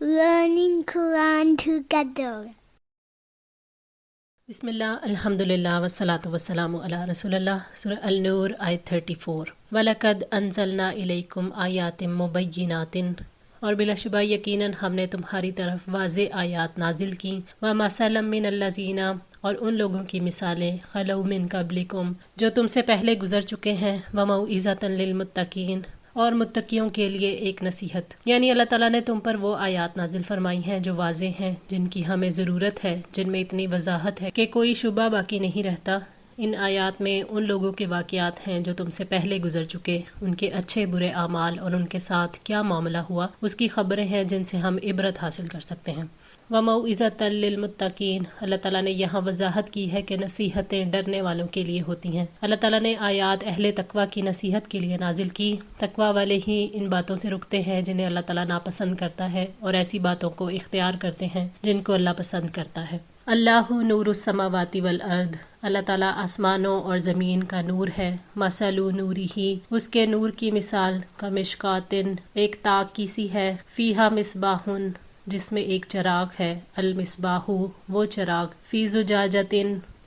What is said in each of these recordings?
learning Quran together. بسم اللہ الحمدللہ والصلاۃ والسلام علی رسول اللہ. سورہ النور آیت 34. وَلَقَدْ أَنزَلْنَا إِلَيْكُمْ آیَاتٍ مُبَيِّنَاتٍ، اور بلا شبہ یقیناً ہم نے تمہاری طرف واضح آیات نازل کیں. وَمَثَلًا مِّنَ الَّذِينَ، اور ان لوگوں کی مثالیں، خَلَوْا مِن قَبْلِكُمْ، جو تم سے پہلے گزر چکے ہیں. وَمَوْعِظَةً لِّلْمُتَّقِينَ، اور متقیوں کے لیے ایک نصیحت. یعنی اللہ تعالیٰ نے تم پر وہ آیات نازل فرمائی ہیں جو واضح ہیں، جن کی ہمیں ضرورت ہے، جن میں اتنی وضاحت ہے کہ کوئی شبہ باقی نہیں رہتا. ان آیات میں ان لوگوں کے واقعات ہیں جو تم سے پہلے گزر چکے، ان کے اچھے برے اعمال اور ان کے ساتھ کیا معاملہ ہوا اس کی خبریں ہیں جن سے ہم عبرت حاصل کر سکتے ہیں. وَمَوْعِظَةً لِّلْمُتَّقِينَ، اللہ تعالیٰ نے یہاں وضاحت کی ہے کہ نصیحتیں ڈرنے والوں کے لیے ہوتی ہیں. اللہ تعالیٰ نے آیات اہل تقویٰ کی نصیحت کے لیے نازل کی. تقویٰ والے ہی ان باتوں سے رکتے ہیں جنہیں اللہ تعالیٰ ناپسند کرتا ہے، اور ایسی باتوں کو اختیار کرتے ہیں جن کو اللہ پسند کرتا ہے. اللہ نور السماوات والارض، اللہ تعالیٰ آسمانوں اور زمین کا نور ہے. مثل نورہ، اس کے نور کی مثال، کمشکات، ایک تاک کی سی ہے. فیہا مصباح، جس میں ایک چراغ ہے. المصباح، وہ چراغ. فی زجاجۃ،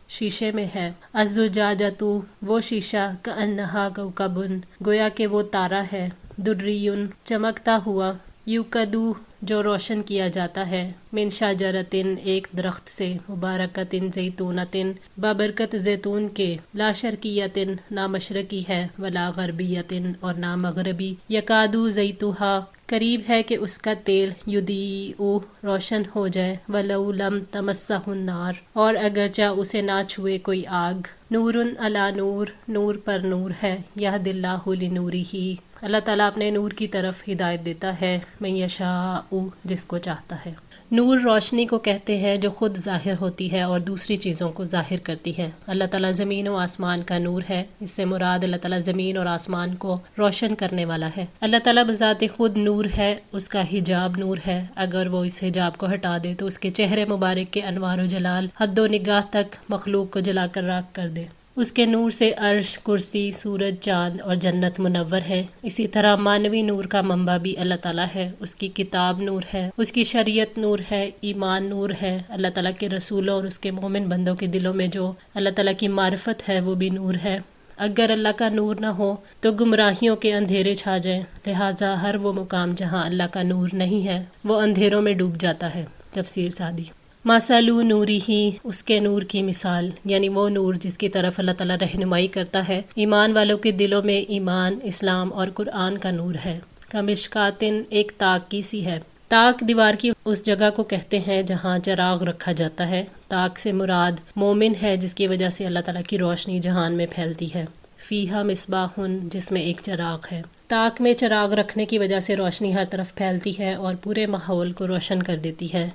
شیشے میں ہے. الزجاجۃ، وہ شیشہ. کأنہا کوکب، گویا کہ وہ تارا ہے. دری، چمکتا ہوا. یوقدو، جو روشن کیا جاتا ہے. من شجرۃ، ایک درخت سے. مبارکۃ، زیتونۃ، بابرکت زیتون کے. لا شرقیۃ، نہ مشرقی ہے. ولا غربیۃ، اور نہ مغربی. یکادو زیتوہا، قریب ہے کہ اس کا تیل. یضیء، روشن ہو جائے. ولو لم تمسہ النار، اور اگرچہ اسے نہ چھوئے کوئی آگ. نور علی نور، نور پر نور ہے. یہدی اللہ لنورہ، اللہ تعالیٰ اپنے نور کی طرف ہدایت دیتا ہے. من یشاء، جس کو چاہتا ہے. نور روشنی کو کہتے ہیں جو خود ظاہر ہوتی ہے اور دوسری چیزوں کو ظاہر کرتی ہے. اللہ تعالیٰ زمین و آسمان کا نور ہے. اس سے مراد اللہ تعالیٰ زمین اور آسمان کو روشن کرنے والا ہے. اللہ تعالیٰ بذات خود نور ہے، اس کا حجاب نور ہے. اگر وہ اس حجاب کو ہٹا دے تو اس کے چہرے مبارک کے انوار و جلال حد و نگاہ تک مخلوق کو جلا کر راکھ کر دے. اس کے نور سے عرش، کرسی، سورج، چاند اور جنت منور ہے. اسی طرح مانوی نور کا منبع بھی اللہ تعالیٰ ہے. اس کی کتاب نور ہے، اس کی شریعت نور ہے، ایمان نور ہے. اللہ تعالیٰ کے رسولوں اور اس کے مومن بندوں کے دلوں میں جو اللہ تعالیٰ کی معرفت ہے وہ بھی نور ہے. اگر اللہ کا نور نہ ہو تو گمراہیوں کے اندھیرے چھا جائیں. لہٰذا ہر وہ مقام جہاں اللہ کا نور نہیں ہے وہ اندھیروں میں ڈوب جاتا ہے. تفسیر سعدی. مثل نورہ، اس کے نور کی مثال، یعنی وہ نور جس کی طرف اللہ تعالیٰ رہنمائی کرتا ہے. ایمان والوں کے دلوں میں ایمان، اسلام اور قرآن کا نور ہے. کمشکات، ایک تاک کی سی ہے. تاک دیوار کی اس جگہ کو کہتے ہیں جہاں چراغ رکھا جاتا ہے. تاک سے مراد مومن ہے جس کی وجہ سے اللہ تعالیٰ کی روشنی جہان میں پھیلتی ہے. فیہا مصباح، جس میں ایک چراغ ہے. تاک میں چراغ رکھنے کی وجہ سے روشنی ہر طرف پھیلتی ہے اور پورے ماحول کو روشن کر دیتی ہے.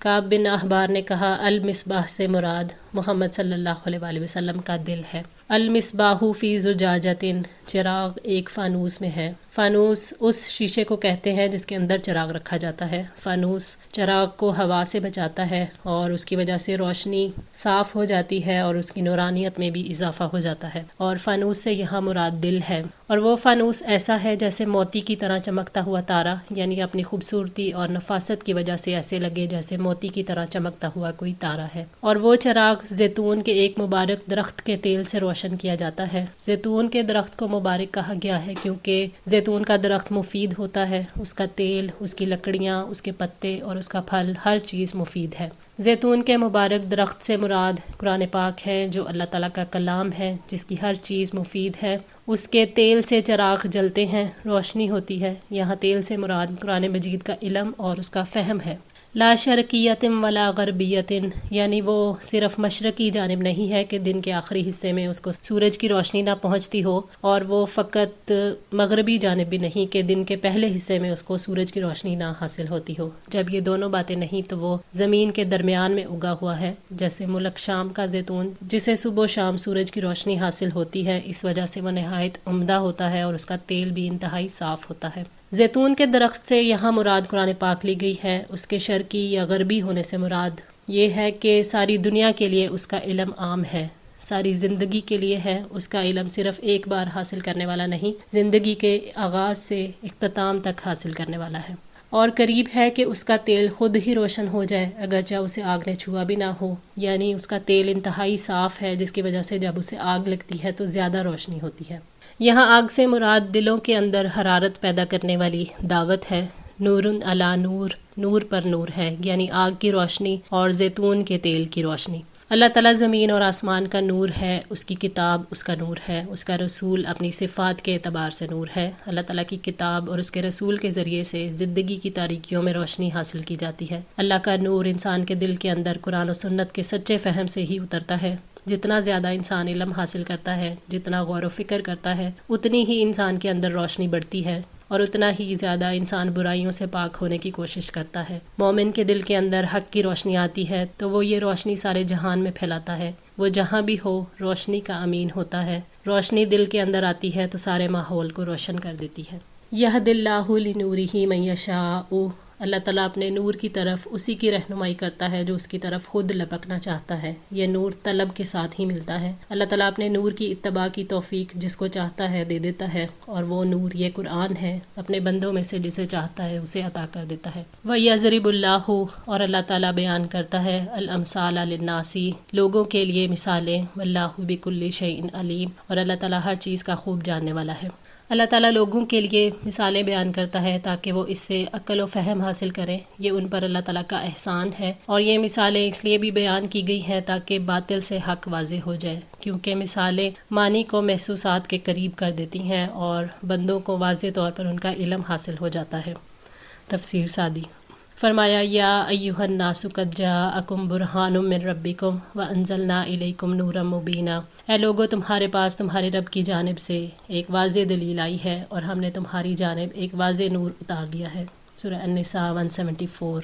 کعب بن احبار نے کہا المصباح سے مراد محمد صلی اللہ علیہ وآلہ وسلم کا دل ہے. المصباح فی زجاجۃ، چراغ ایک فانوس میں ہے. فانوس اس شیشے کو کہتے ہیں جس کے اندر چراغ رکھا جاتا ہے. فانوس چراغ کو ہوا سے بچاتا ہے اور اس کی وجہ سے روشنی صاف ہو جاتی ہے اور اس کی نورانیت میں بھی اضافہ ہو جاتا ہے. اور فانوس سے یہاں مراد دل ہے. اور وہ فانوس ایسا ہے جیسے موتی کی طرح چمکتا ہوا تارا، یعنی اپنی خوبصورتی اور نفاست کی وجہ سے ایسے لگے جیسے موتی کی طرح چمکتا ہوا کوئی تارا ہے. اور وہ چراغ زیتون کے ایک مبارک درخت کے تیل سے روشن کیا جاتا ہے. زیتون کے درخت کو مبارک کہا گیا ہے کیونکہ زیتون کا درخت مفید ہوتا ہے. اس کا تیل، اس کی لکڑیاں، اس کے پتے اور اس کا پھل، ہر چیز مفید ہے. زیتون کے مبارک درخت سے مراد قرآن پاک ہے جو اللہ تعالیٰ کا کلام ہے جس کی ہر چیز مفید ہے. اس کے تیل سے چراغ جلتے ہیں، روشنی ہوتی ہے. یہاں تیل سے مراد قرآن مجید کا علم اور اس کا فہم ہے. لا شرقیت ولا غربیت، یعنی وہ صرف مشرقی جانب نہیں ہے کہ دن کے آخری حصے میں اس کو سورج کی روشنی نہ پہنچتی ہو، اور وہ فقط مغربی جانب بھی نہیں کہ دن کے پہلے حصے میں اس کو سورج کی روشنی نہ حاصل ہوتی ہو. جب یہ دونوں باتیں نہیں تو وہ زمین کے درمیان میں اگا ہوا ہے، جیسے ملک شام کا زیتون جسے صبح و شام سورج کی روشنی حاصل ہوتی ہے. اس وجہ سے وہ نہایت عمدہ ہوتا ہے اور اس کا تیل بھی انتہائی صاف ہوتا ہے. زیتون کے درخت سے یہاں مراد قرآن پاک لی گئی ہے. اس کے شرقی یا غربی ہونے سے مراد یہ ہے کہ ساری دنیا کے لیے اس کا علم عام ہے، ساری زندگی کے لیے ہے. اس کا علم صرف ایک بار حاصل کرنے والا نہیں، زندگی کے آغاز سے اختتام تک حاصل کرنے والا ہے. اور قریب ہے کہ اس کا تیل خود ہی روشن ہو جائے اگرچہ اسے آگ نے چھوا بھی نہ ہو، یعنی اس کا تیل انتہائی صاف ہے جس کی وجہ سے جب اسے آگ لگتی ہے تو زیادہ روشنی ہوتی ہے۔ یہاں آگ سے مراد دلوں کے اندر حرارت پیدا کرنے والی دعوت ہے۔ نور علی نور، نور پر نور ہے، یعنی آگ کی روشنی اور زیتون کے تیل کی روشنی۔ اللہ تعالیٰ زمین اور آسمان کا نور ہے، اس کی کتاب اس کا نور ہے، اس کا رسول اپنی صفات کے اعتبار سے نور ہے۔ اللہ تعالیٰ کی کتاب اور اس کے رسول کے ذریعے سے زندگی کی تاریکیوں میں روشنی حاصل کی جاتی ہے۔ اللہ کا نور انسان کے دل کے اندر قرآن و سنت کے سچے فہم سے ہی اترتا ہے۔ جتنا زیادہ انسان علم حاصل کرتا ہے، جتنا غور و فکر کرتا ہے، اتنی ہی انسان کے اندر روشنی بڑھتی ہے اور اتنا ہی زیادہ انسان برائیوں سے پاک ہونے کی کوشش کرتا ہے۔ مومن کے دل کے اندر حق کی روشنی آتی ہے تو وہ یہ روشنی سارے جہان میں پھیلاتا ہے۔ وہ جہاں بھی ہو روشنی کا امین ہوتا ہے۔ روشنی دل کے اندر آتی ہے تو سارے ماحول کو روشن کر دیتی ہے۔ یہد اللہ لنورہ من یشاء، اللہ تعالیٰ اپنے نور کی طرف اسی کی رہنمائی کرتا ہے جو اس کی طرف خود لپکنا چاہتا ہے۔ یہ نور طلب کے ساتھ ہی ملتا ہے۔ اللہ تعالیٰ اپنے نور کی اتباع کی توفیق جس کو چاہتا ہے دے دیتا ہے، اور وہ نور یہ قرآن ہے، اپنے بندوں میں سے جسے چاہتا ہے اسے عطا کر دیتا ہے۔ وَيَضْرِبُ اللَّهُ، اور اللہ تعالیٰ بیان کرتا ہے الْأَمْثَالَ لِلنَّاسِ، لوگوں کے لیے مثالیں، وَاللَّهُ بِكُلِّ شَيْءٍ عَلِيمٌ، اور اللہ تعالیٰ ہر چیز کا خوب جاننے والا ہے۔ اللہ تعالیٰ لوگوں کے لیے مثالیں بیان کرتا ہے تاکہ وہ اس سے عقل و فہم حاصل کریں۔ یہ ان پر اللہ تعالیٰ کا احسان ہے، اور یہ مثالیں اس لیے بھی بیان کی گئی ہیں تاکہ باطل سے حق واضح ہو جائے، کیونکہ مثالیں معنی کو محسوسات کے قریب کر دیتی ہیں اور بندوں کو واضح طور پر ان کا علم حاصل ہو جاتا ہے۔ تفسیر سعدی۔ فرمایا یا ایھا الناس قد جاءکم برہان من ربکم وانزلنا الیکم نورا مبینا، اے لوگو تمہارے پاس تمہارے رب کی جانب سے ایک واضح دلیل آئی ہے اور ہم نے تمہاری جانب ایک واضح نور اتار دیا ہے۔ سورہ النساء 174۔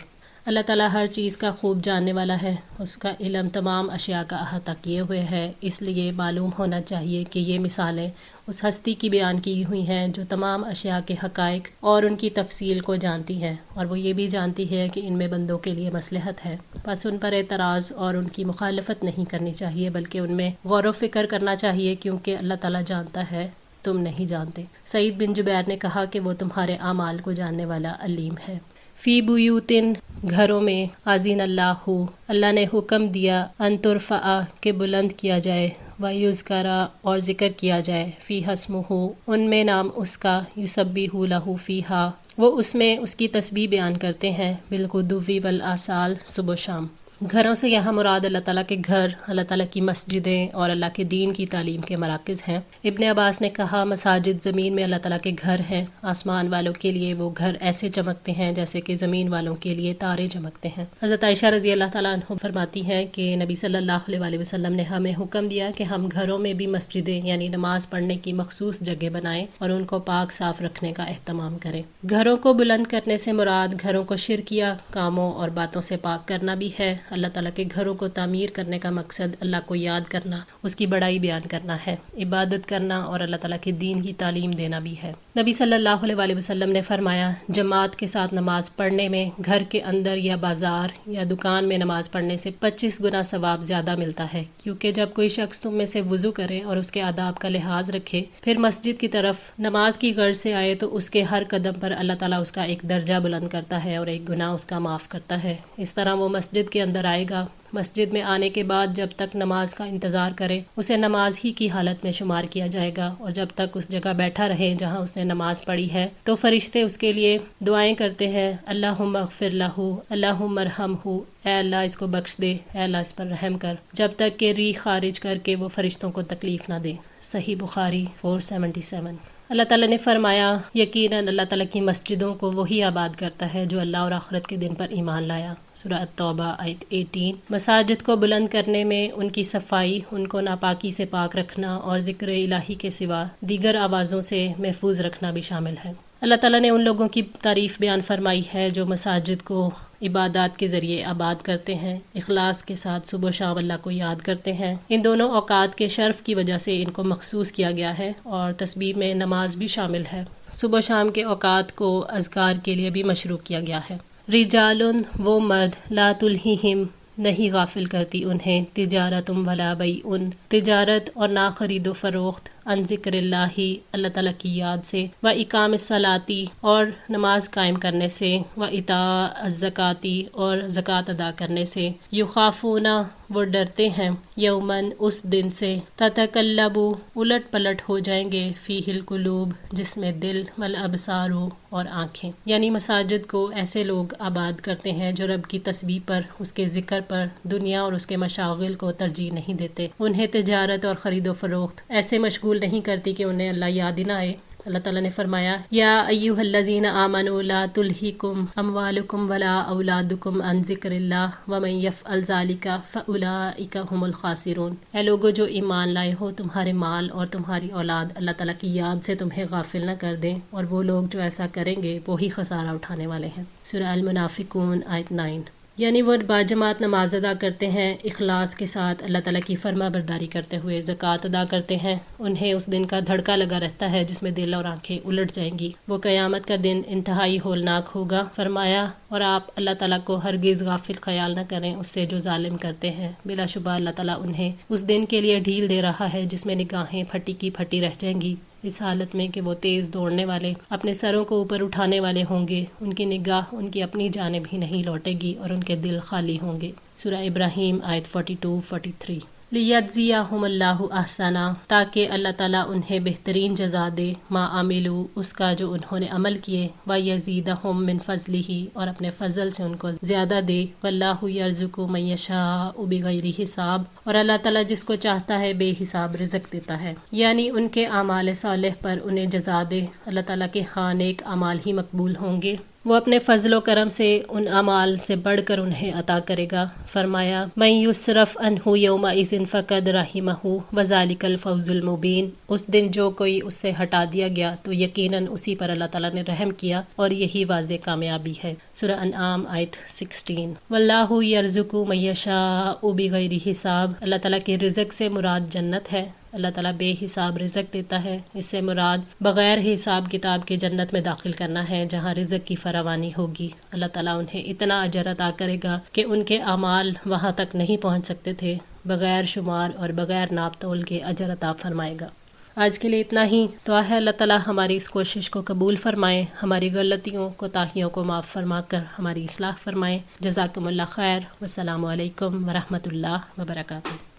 اللہ تعالیٰ ہر چیز کا خوب جاننے والا ہے، اس کا علم تمام اشیاء کا احاطہ کیے ہوئے ہے، اس لیے معلوم ہونا چاہیے کہ یہ مثالیں اس ہستی کی بیان کی ہوئی ہیں جو تمام اشیاء کے حقائق اور ان کی تفصیل کو جانتی ہے، اور وہ یہ بھی جانتی ہے کہ ان میں بندوں کے لیے مصلحت ہے، بس ان پر اعتراض اور ان کی مخالفت نہیں کرنی چاہیے بلکہ ان میں غور و فکر کرنا چاہیے، کیونکہ اللہ تعالیٰ جانتا ہے، تم نہیں جانتے۔ سعید بن جبیر نے کہا کہ وہ تمہارے اعمال کو جاننے والا علیم ہے۔ فی بیوتن، گھروں میں، آذین اللہ، اللہ نے حکم دیا، ان ترفع، کہ بلند کیا جائے، ویذکر، اور ذکر کیا جائے، فیہا اسمہ، ان میں نام اس کا، یسبح لہ فیہا، وہ اس میں اس کی تسبیح بیان کرتے ہیں، بالغدو والآصال، صبح و شام۔ گھروں سے یہاں مراد اللہ تعالیٰ کے گھر، اللہ تعالیٰ کی مسجدیں اور اللہ کے دین کی تعلیم کے مراکز ہیں۔ ابن عباس نے کہا مساجد زمین میں اللہ تعالیٰ کے گھر ہیں، آسمان والوں کے لیے وہ گھر ایسے چمکتے ہیں جیسے کہ زمین والوں کے لیے تارے چمکتے ہیں۔ حضرت عائشہ رضی اللہ تعالیٰ عنہ فرماتی ہیں کہ نبی صلی اللہ علیہ وسلم نے ہمیں حکم دیا کہ ہم گھروں میں بھی مسجدیں یعنی نماز پڑھنے کی مخصوص جگہ بنائیں اور ان کو پاک صاف رکھنے کا اہتمام کریں۔ گھروں کو بلند کرنے سے مراد گھروں کو شرکیہ کاموں اور باتوں سے پاک کرنا بھی ہے۔ اللہ تعالیٰ کے گھروں کو تعمیر کرنے کا مقصد اللہ کو یاد کرنا، اس کی بڑائی بیان کرنا ہے، عبادت کرنا اور اللہ تعالیٰ کے دین کی تعلیم دینا بھی ہے۔ نبی صلی اللہ علیہ وسلم نے فرمایا جماعت کے ساتھ نماز پڑھنے میں گھر کے اندر یا بازار یا دکان میں نماز پڑھنے سے 25 گنا ثواب زیادہ ملتا ہے، کیونکہ جب کوئی شخص تم میں سے وضو کرے اور اس کے آداب کا لحاظ رکھے، پھر مسجد کی طرف نماز کی غرض سے آئے تو اس کے ہر قدم پر اللہ تعالیٰ اس کا ایک درجہ بلند کرتا ہے اور ایک گناہ اس کا معاف کرتا ہے۔ اس طرح وہ مسجد کے اندر آئے گا، مسجد میں آنے کے بعد جب تک نماز کا انتظار کرے اسے نماز ہی کی حالت میں شمار کیا جائے گا، اور جب تک اس جگہ بیٹھا رہے جہاں اس نے نماز پڑھی ہے تو فرشتے اس کے لیے دعائیں کرتے ہیں، اللہم اغفر لہ، اللہم ارحمہ، اے اللہ اس کو بخش دے، اے اللہ اس پر رحم کر، جب تک کہ ریح خارج کر کے وہ فرشتوں کو تکلیف نہ دے۔ صحیح بخاری 477۔ اللہ تعالیٰ نے فرمایا یقیناً اللہ تعالیٰ کی مسجدوں کو وہی آباد کرتا ہے جو اللہ اور آخرت کے دن پر ایمان لایا۔ سورہ التوبہ آیت 18۔ مساجد کو بلند کرنے میں ان کی صفائی، ان کو ناپاکی سے پاک رکھنا اور ذکر الہی کے سوا دیگر آوازوں سے محفوظ رکھنا بھی شامل ہے۔ اللہ تعالیٰ نے ان لوگوں کی تعریف بیان فرمائی ہے جو مساجد کو عبادات کے ذریعے آباد کرتے ہیں، اخلاص کے ساتھ صبح و شام اللہ کو یاد کرتے ہیں۔ ان دونوں اوقات کے شرف کی وجہ سے ان کو مخصوص کیا گیا ہے، اور تسبیح میں نماز بھی شامل ہے۔ صبح و شام کے اوقات کو اذکار کے لیے بھی مشروع کیا گیا ہے۔ رجال، وہ مرد، لا تلہیہم، نہیں غافل کرتی انہیں، تجارت ولا بیع، تجارت اور نہ خرید و فروخت، ان ذکر اللہ اللہ تعالیٰ کی یاد سے، و اقام الصلاتی اور نماز قائم کرنے سے، و ایتاء الزکاتی اور زکوٰۃ ادا کرنے سے، یخافون وہ ڈرتے ہیں، یومن اس دن سے، تتقلب الٹ پلٹ ہو جائیں گے، فیہ القلوب جس میں دل، والابصار اور آنکھیں، یعنی مساجد کو ایسے لوگ آباد کرتے ہیں جو رب کی تسبیح پر، اس کے ذکر پر، دنیا اور اس کے مشاغل کو ترجیح نہیں دیتے، انہیں تجارت اور خرید و فروخت ایسے مشغول نہیں کرتی کہ انہیں اللہ یاد ہی نہ آئے۔ اللہ تعالیٰ نے فرمایا، یا ایھا الذین آمنوا لا تلہکم اموالکم ولا اولادکم عن ذکر اللہ ومن یفعل ذلک فاولئک ھم الخاسرون، اے لوگو جو ایمان لائے ہو، تمہارے مال اور تمہاری اولاد اللہ تعالیٰ کی یاد سے تمہیں غافل نہ کر دیں، اور وہ لوگ جو ایسا کریں گے وہی خسارہ اٹھانے والے ہیں۔ سورہ المنافقون آیت 9۔ یعنی وہ باجماعت نماز ادا کرتے ہیں، اخلاص کے ساتھ اللہ تعالیٰ کی فرما برداری کرتے ہوئے زکوٰۃ ادا کرتے ہیں، انہیں اس دن کا دھڑکا لگا رہتا ہے جس میں دل اور آنکھیں الٹ جائیں گی، وہ قیامت کا دن انتہائی ہولناک ہوگا۔ فرمایا، اور آپ اللہ تعالیٰ کو ہرگز غافل خیال نہ کریں اس سے جو ظالم کرتے ہیں، بلا شبہ اللہ تعالیٰ انہیں اس دن کے لیے ڈھیل دے رہا ہے جس میں نگاہیں پھٹی کی پھٹی رہ جائیں گی، اس حالت میں کہ وہ تیز دوڑنے والے، اپنے سروں کو اوپر اٹھانے والے ہوں گے، ان کی نگاہ ان کی اپنی جانب ہی نہیں لوٹے گی اور ان کے دل خالی ہوں گے۔ سورہ ابراہیم آیت 42-43۔ لیجزیہم اللہ احسنا، تاکہ اللہ تعالیٰ انہیں بہترین جزا دے، ما عملوا اس کا جو انہوں نے عمل کیے، ویزیدہم من فضلہ اور اپنے فضل سے ان کو زیادہ دے، واللہ یرزق من یشاء بغیر حساب اور اللہ تعالیٰ جس کو چاہتا ہے بے حساب رزق دیتا ہے، یعنی ان کے اعمال صالح پر انہیں جزا دے، اللہ تعالیٰ کے ہاں نیک اعمال ہی مقبول ہوں گے، وہ اپنے فضل و کرم سے ان اعمال سے بڑھ کر انہیں عطا کرے گا۔ فرمایا، من یصرف عنہ یومئذ فقد رحمہ وذلک الفوز المبین، اس دن جو کوئی اس سے ہٹا دیا گیا تو یقیناً اسی پر اللہ تعالیٰ نے رحم کیا اور یہی واضح کامیابی ہے۔ سورہ انعام آیت 16۔ واللہ یرزق من یشاء بغیر حساب، اللہ تعالیٰ کے رزق سے مراد جنت ہے، اللہ تعالیٰ بے حساب رزق دیتا ہے، اس سے مراد بغیر حساب کتاب کے جنت میں داخل کرنا ہے جہاں رزق کی فراوانی ہوگی۔ اللہ تعالیٰ انہیں اتنا اجر عطا کرے گا کہ ان کے اعمال وہاں تک نہیں پہنچ سکتے تھے، بغیر شمار اور بغیر ناپ تول کے اجر عطا فرمائے گا۔ آج کے لیے اتنا ہی، دعا ہے اللہ تعالیٰ ہماری اس کوشش کو قبول فرمائے، ہماری غلطیوں کوتاہیوں کو معاف فرما کر ہماری اصلاح فرمائے۔ جزاکم اللہ خیر، والسلام علیکم ورحمۃ اللہ وبرکاتہ۔